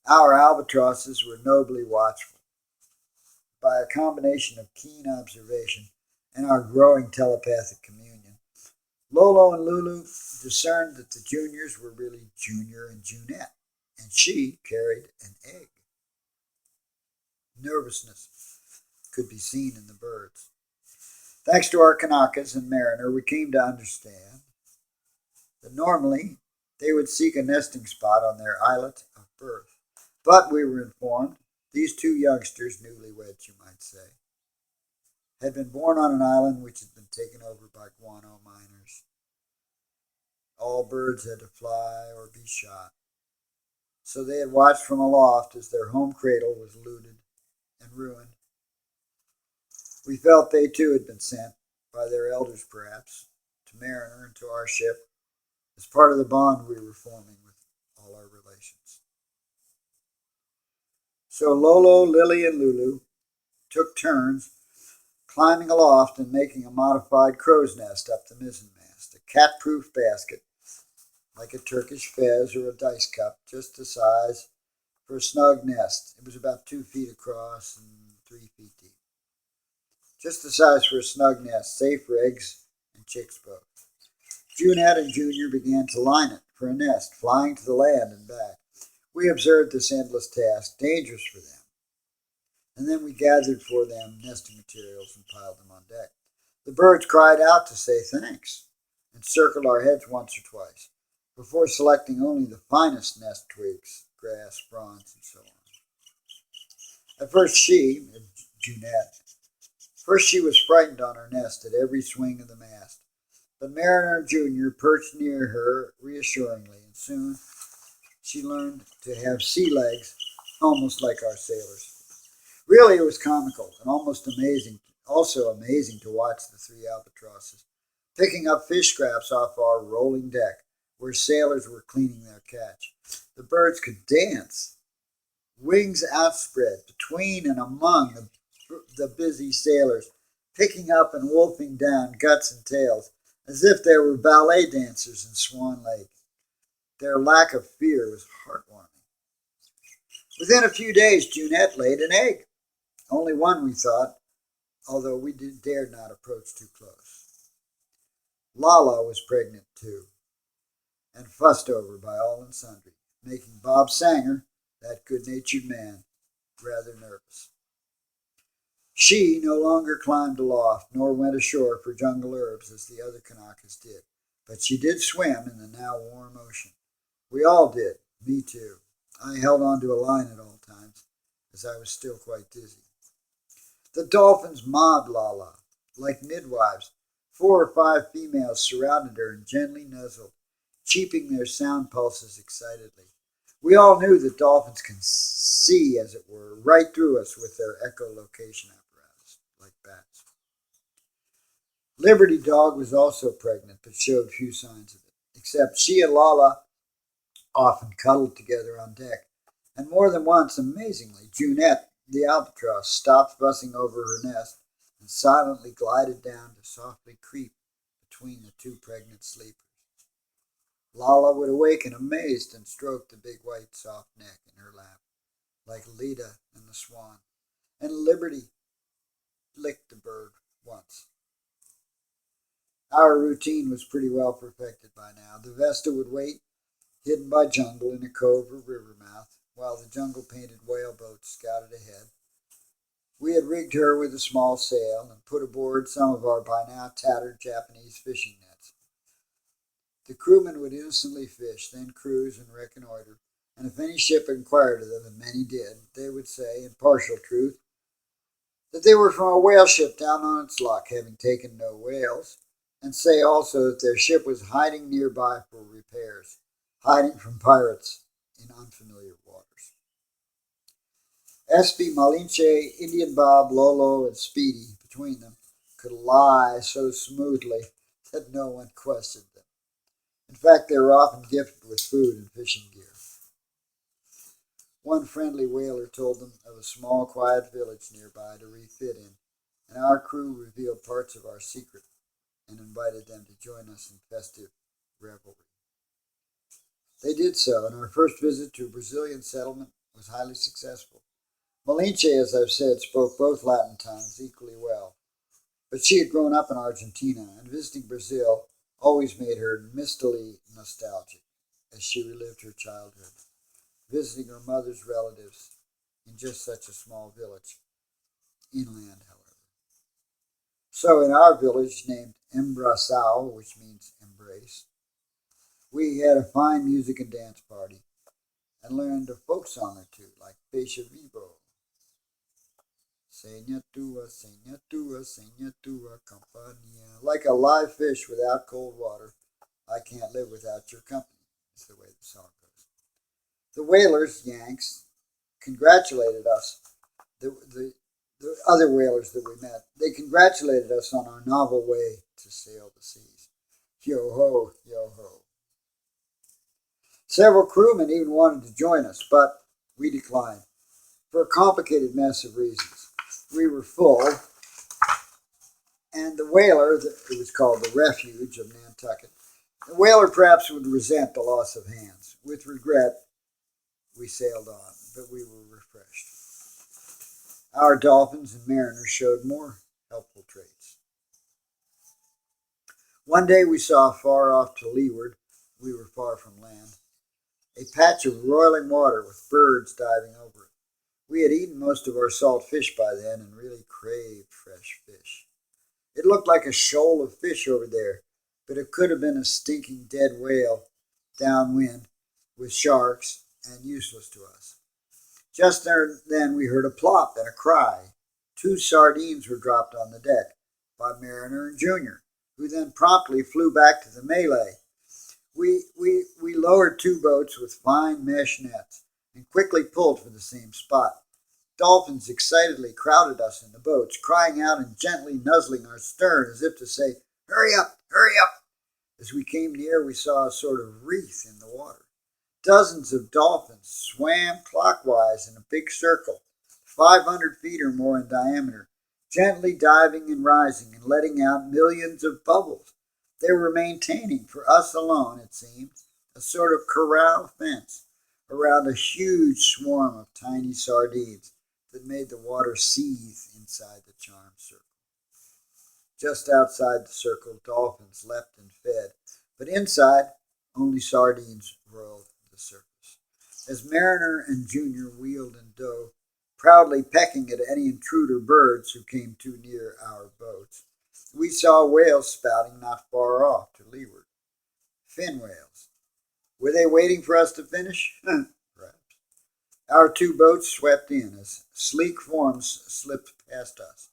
Our albatrosses were nobly watchful. By a combination of keen observation and our growing telepathic communion, Lolo and Lulu discerned that the juniors were really Junior and Junette, and she carried an egg. Nervousness could be seen in the birds. Thanks to our Kanakas and Mariner, we came to understand that normally they would seek a nesting spot on their islet of birth. But we were informed these 2 youngsters, newlyweds you might say, had been born on an island which had been taken over by guano miners. All birds had to fly or be shot. So they had watched from aloft as their home cradle was looted and ruined. We felt they too had been sent, by their elders perhaps, to Mariner and to our ship, as part of the bond we were forming with all our relations. So Lolo, Lily, and Lulu took turns climbing aloft and making a modified crow's nest up the mizzenmast, a cat-proof basket, like a Turkish fez or a dice cup, just the size for a snug nest. It was about 2 feet across and 3 feet deep. Just the size for a snug nest, safe for eggs and chicks both. Junette and Junior began to line it for a nest, flying to the land and back. We observed this endless task, dangerous for them, and then we gathered for them nesting materials and piled them on deck. The birds cried out to say thanks and circled our heads once or twice, before selecting only the finest nest twigs, grass, fronds, and so on. At first Junette, she was frightened on her nest at every swing of the mast, but Mariner Jr. perched near her reassuringly, and soon she learned to have sea legs almost like our sailors. Really, it was comical and almost amazing, also amazing to watch the 3 albatrosses picking up fish scraps off our rolling deck where sailors were cleaning their catch. The birds could dance, wings outspread between and among the busy sailors, picking up and wolfing down guts and tails as if they were ballet dancers in Swan Lake. Their lack of fear was heartwarming. Within a few days, Junette laid an egg. Only one, we thought, although we dared not approach too close. Lala was pregnant too, and fussed over by all and sundry, making Bob Sanger, that good-natured man, rather nervous. She no longer climbed aloft, nor went ashore for jungle herbs as the other Kanakas did, but she did swim in the now warm ocean. We all did, me too. I held on to a line at all times, as I was still quite dizzy. The dolphins mobbed Lala, like midwives. 4 or 5 females surrounded her and gently nuzzled, cheeping their sound pulses excitedly. We all knew that dolphins can see, as it were, right through us with their echolocation apparatus, like bats. Liberty Dog was also pregnant, but showed few signs of it, except she and Lala often cuddled together on deck, and more than once, amazingly, Junette, the albatross, stopped fussing over her nest and silently glided down to softly creep between the 2 pregnant sleepers. Lala would awaken amazed and stroke the big white soft neck in her lap, like Leda and the swan, and Liberty licked the bird once. Our routine was pretty well perfected by now. The Vesta would wait, hidden by jungle in a cove or river mouth, while the jungle-painted whaleboat scouted ahead. We had rigged her with a small sail and put aboard some of our by now tattered Japanese fishing nets. The crewmen would innocently fish, then cruise and reconnoiter, and if any ship inquired of them, and many did, they would say, in partial truth, that they were from a whale ship down on its luck, having taken no whales, and say also that their ship was hiding nearby for repairs, hiding from pirates in unfamiliar waters. Espy, Malinche, Indian Bob, Lolo, and Speedy, between them, could lie so smoothly that no one questioned them. In fact, they were often gifted with food and fishing gear. One friendly whaler told them of a small, quiet village nearby to refit in, and our crew revealed parts of our secret and invited them to join us in festive revelry. They did so, and our first visit to a Brazilian settlement was highly successful. Malinche, as I've said, spoke both Latin tongues equally well, but she had grown up in Argentina, and visiting Brazil always made her mistily nostalgic as she relived her childhood, visiting her mother's relatives in just such a small village, inland, however. So in our village, named Embraçao, which means embrace, we had a fine music and dance party and learned a folk song or two, like Peixe Vivo, Senha tua, companhia. Like a live fish without cold water, I can't live without your company, is the way the song goes. The whalers, Yanks, congratulated us, the other whalers that we met, they congratulated us on our novel way to sail the seas. Yo ho, yo ho. Several crewmen even wanted to join us, but we declined for a complicated mess of reasons. We were full, and the whaler, it was called the Refuge of Nantucket, the whaler perhaps would resent the loss of hands. With regret, we sailed on, but we were refreshed. Our dolphins and mariners showed more helpful traits. One day we saw far off to leeward, we were far from land, a patch of roiling water with birds diving over it. We had eaten most of our salt fish by then and really craved fresh fish. It looked like a shoal of fish over there, but it could have been a stinking dead whale downwind with sharks and useless to us. Just then we heard a plop and a cry. 2 sardines were dropped on the deck by Mariner and Junior, who then promptly flew back to the melee. We lowered 2 boats with fine mesh nets and quickly pulled for the same spot. Dolphins excitedly crowded us in the boats, crying out and gently nuzzling our stern as if to say, "Hurry up, hurry up!" As we came near, we saw a sort of wreath in the water. Dozens of dolphins swam clockwise in a big circle, 500 feet or more in diameter, gently diving and rising and letting out millions of bubbles. They were maintaining, for us alone, it seemed, a sort of corral fence around a huge swarm of tiny sardines that made the water seethe inside the charmed circle. Just outside the circle, dolphins leapt and fed, but inside, only sardines roiled the surface. As Mariner and Junior wheeled and dove, proudly pecking at any intruder birds who came too near our boats, we saw whales spouting not far off to leeward. Fin whales. Were they waiting for us to finish? Perhaps. Our 2 boats swept in as sleek forms slipped past us.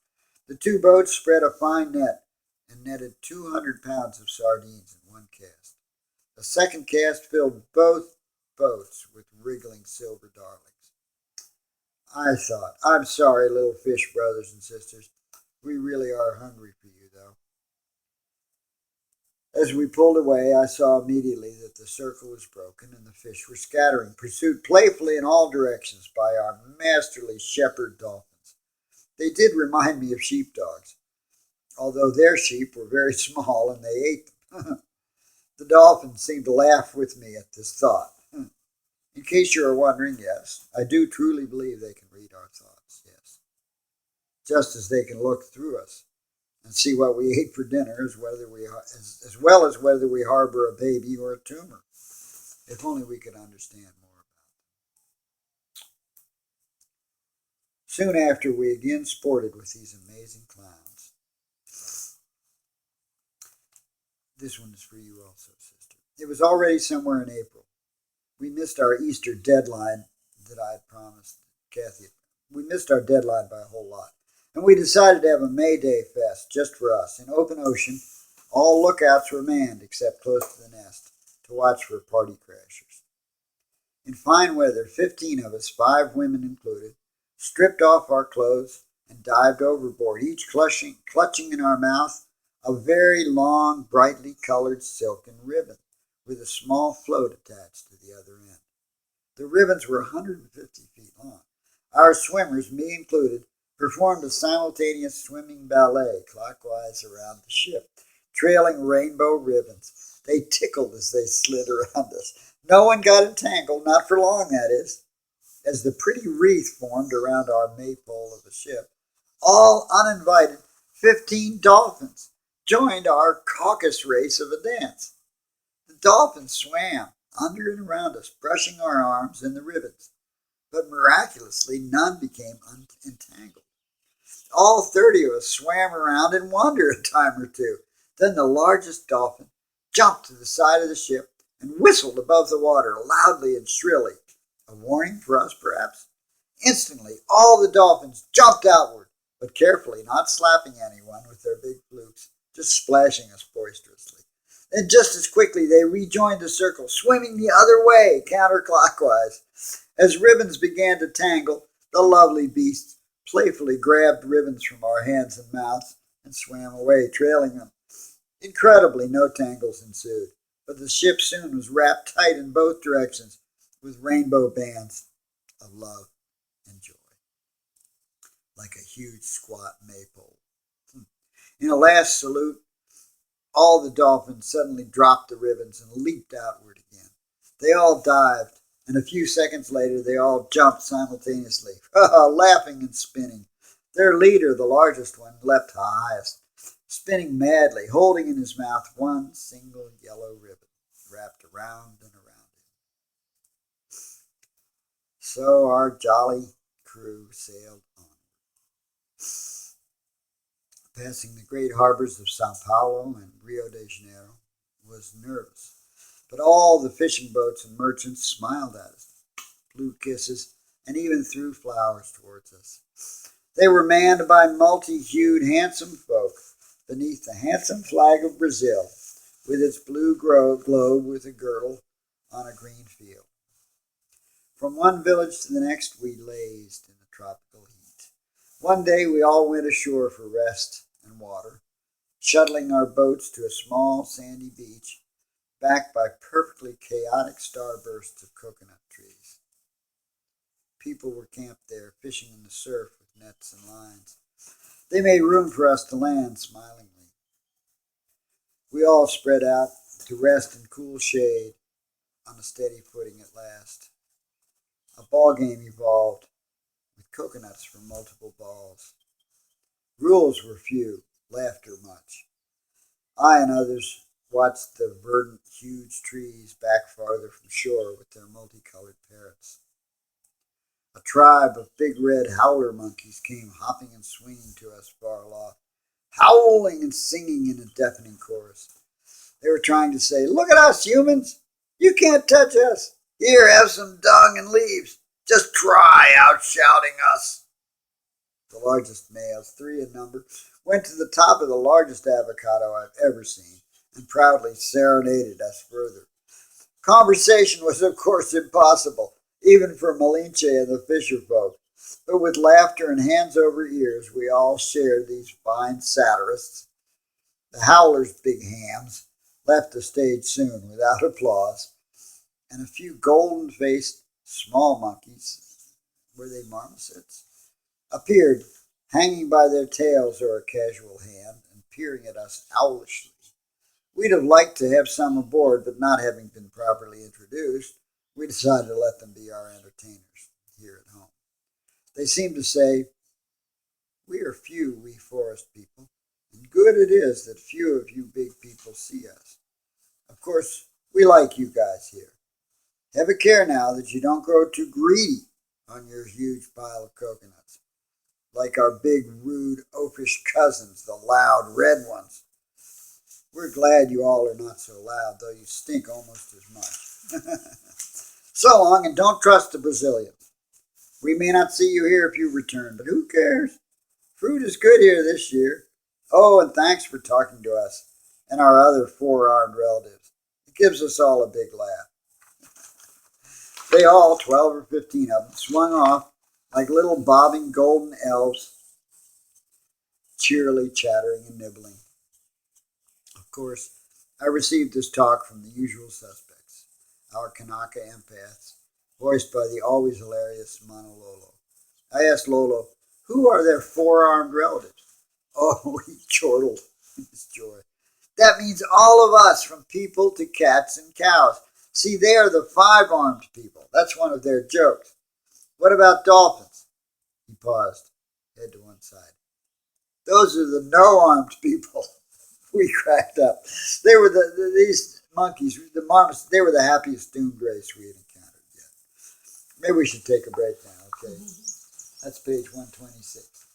The 2 boats spread a fine net and netted 200 pounds of sardines in one cast. A second cast filled both boats with wriggling silver darlings. I thought, I'm sorry, little fish brothers and sisters. We really are hungry for you, though. As we pulled away, I saw immediately that the circle was broken and the fish were scattering, pursued playfully in all directions by our masterly shepherd dolphins. They did remind me of sheepdogs, although their sheep were very small and they ate them. The dolphins seemed to laugh with me at this thought. In case you are wondering, yes, I do truly believe they can read our thoughts, yes. Just as they can look through us and see what we ate for dinner as well as whether we harbor a baby or a tumor. If only we could understand more about them. Soon after, we again sported with these amazing clowns. This one is for you also, sister. It was already somewhere in April. We missed our Easter deadline that I had promised Kathy. We missed our deadline by a whole lot. And we decided to have a Mayday fest just for us. In open ocean, all lookouts were manned except close to the nest to watch for party crashers. In fine weather, 15 of us, 5 women included, stripped off our clothes and dived overboard, each clutching in our mouth a very long, brightly colored silken ribbon with a small float attached to the other end. The ribbons were 150 feet long. Our swimmers, me included, performed a simultaneous swimming ballet clockwise around the ship, trailing rainbow ribbons. They tickled as they slid around us. No one got entangled, not for long, that is. As the pretty wreath formed around our maypole of the ship, all uninvited 15 dolphins joined our caucus race of a dance. The dolphins swam under and around us, brushing our arms and the ribbons, but miraculously none became entangled. All 30 of us swam around in wonder a time or two. Then the largest dolphin jumped to the side of the ship and whistled above the water loudly and shrilly. A warning for us, perhaps? Instantly, all the dolphins jumped outward, but carefully, not slapping anyone with their big flukes, just splashing us boisterously. Then just as quickly they rejoined the circle, swimming the other way, counterclockwise. As ribbons began to tangle, the lovely beasts playfully grabbed ribbons from our hands and mouths and swam away, trailing them. Incredibly, no tangles ensued, but the ship soon was wrapped tight in both directions with rainbow bands of love and joy, like a huge squat maypole. In a last salute, all the dolphins suddenly dropped the ribbons and leaped outward again. They all dived, and a few seconds later they all jumped simultaneously, laughing and spinning. Their leader, the largest one, leapt highest, spinning madly, holding in his mouth one single yellow ribbon wrapped around and around him. So our jolly crew sailed on, passing the great harbors of Sao Paulo and Rio de Janeiro, was nervous. But all the fishing boats and merchants smiled at us, blew kisses, and even threw flowers towards us. They were manned by multi-hued, handsome folk beneath the handsome flag of Brazil, with its blue globe with a girdle on a green field. From one village to the next we lazed in the tropical heat. One day we all went ashore for rest and water, shuttling our boats to a small sandy beach backed by perfectly chaotic starbursts of coconut trees. People were camped there, fishing in the surf with nets and lines. They made room for us to land smilingly. We all spread out to rest in cool shade on a steady footing at last. A ball game evolved with coconuts for multiple balls. Rules were few, laughter much. I and others watched the verdant, huge trees back farther from shore with their multicolored parrots. A tribe of big red howler monkeys came hopping and swinging to us far aloft, howling and singing in a deafening chorus. They were trying to say, "Look at us, humans! You can't touch us! Here, have some dung and leaves! Just try out shouting us!" The largest males, 3 in number, went to the top of the largest avocado I've ever seen and proudly serenaded us further. Conversation was, of course, impossible, even for Malinche and the fisher folk, but with laughter and hands over ears we all shared these fine satirists. The howlers' big hams left the stage soon without applause, and a few golden-faced small monkeys, were they marmosets, appeared, hanging by their tails or a casual hand, and peering at us owlishly. We'd have liked to have some aboard, but not having been properly introduced, we decided to let them be our entertainers here at home. They seemed to say, "We are few, we forest people, and good it is that few of you big people see us. Of course, we like you guys here. Have a care now that you don't grow too greedy on your huge pile of coconuts, like our big, rude, oafish cousins, the loud red ones. We're glad you all are not so loud, though you stink almost as much. So long, and don't trust the Brazilians. We may not see you here if you return, but who cares? Fruit is good here this year. Oh, and thanks for talking to us and our other four-armed relatives. It gives us all a big laugh. They all, 12 or 15 of them, swung off like little bobbing golden elves, cheerily chattering and nibbling. Of course, I received this talk from the usual suspects, our Kanaka empaths, voiced by the always hilarious Mono Lolo. I asked Lolo, who are their four-armed relatives? Oh, he chortled in his joy. That means all of us, from people to cats and cows. See, they are the five-armed people. That's one of their jokes. What about dolphins? He paused, head to one side. Those are the no-armed people. We cracked up. They were these monkeys, the marmots. They were the happiest doomed race we had encountered yet. Maybe we should take a break now. Okay, that's page 126.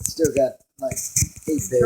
Still got like 8 pages.